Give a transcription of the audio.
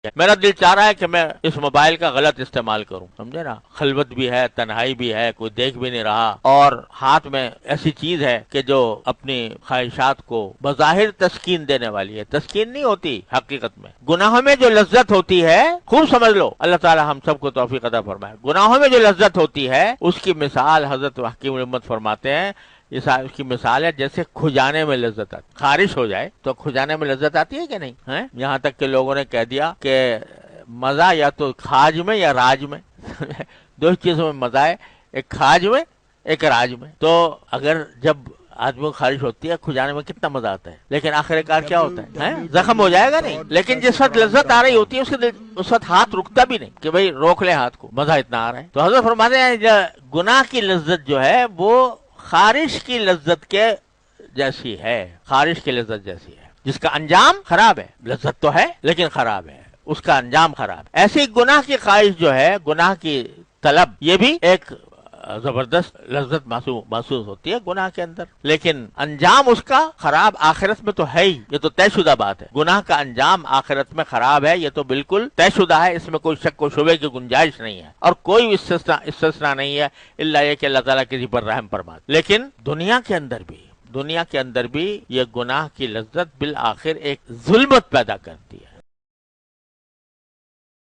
میرا دل چاہ رہا ہے کہ میں اس موبائل کا غلط استعمال کروں، سمجھے نا، خلوت بھی ہے، تنہائی بھی ہے، کوئی دیکھ بھی نہیں رہا، اور ہاتھ میں ایسی چیز ہے کہ جو اپنی خواہشات کو بظاہر تسکین دینے والی ہے، تسکین نہیں ہوتی حقیقت میں۔ گناہوں میں جو لذت ہوتی ہے، خوب سمجھ لو، اللہ تعالی ہم سب کو توفیق عطا فرمائے، گناہوں میں جو لذت ہوتی ہے اس کی مثال حضرت حکیم الامت فرماتے ہیں، اس کی مثال ہے جیسے کھجانے میں لذت آتی، خارش ہو جائے تو کھجانے میں لذت آتی ہے کہ نہیں ہے؟ یہاں تک کہ لوگوں نے کہہ دیا کہ مزہ یا تو کھاج میں یا راج میں دو چیزوں میں مزہ ہے، ایک کھاج میں ایک راج میں۔ تو اگر جب آدمی کو خارش ہوتی ہے کھجانے میں کتنا مزہ آتا ہے، لیکن آخر کار کیا ہوتا ہے؟ زخم ہو جائے گا نہیں، لیکن جس وقت لذت آ رہی ہوتی ہے اس وقت ہاتھ رکتا بھی نہیں کہ بھئی روک لے ہاتھ کو، مزہ اتنا آ رہا ہے۔ تو حضرت فرماتے ہیں گناہ کی لذت جو ہے وہ خارش کی لذت کے جیسی ہے، خارش کی لذت جیسی ہے، جس کا انجام خراب ہے، لذت تو ہے لیکن خراب ہے، اس کا انجام خراب ہے۔ ایسی گناہ کی خواہش جو ہے، گناہ کی طلب، یہ بھی ایک زبردست لذت محسوس ہوتی ہے گناہ کے اندر، لیکن انجام اس کا خراب آخرت میں تو ہے ہی، یہ تو طے شدہ بات ہے، گناہ کا انجام آخرت میں خراب ہے، یہ تو بالکل طے شدہ ہے، اس میں کوئی شک و شبے کی گنجائش نہیں ہے، اور کوئی استثناء نہیں ہے، الا یہ کہ اللہ تعالیٰ کسی پر رحم فرمائے۔ لیکن دنیا کے اندر بھی یہ گناہ کی لذت بالآخر ایک ظلمت پیدا کرتی ہے۔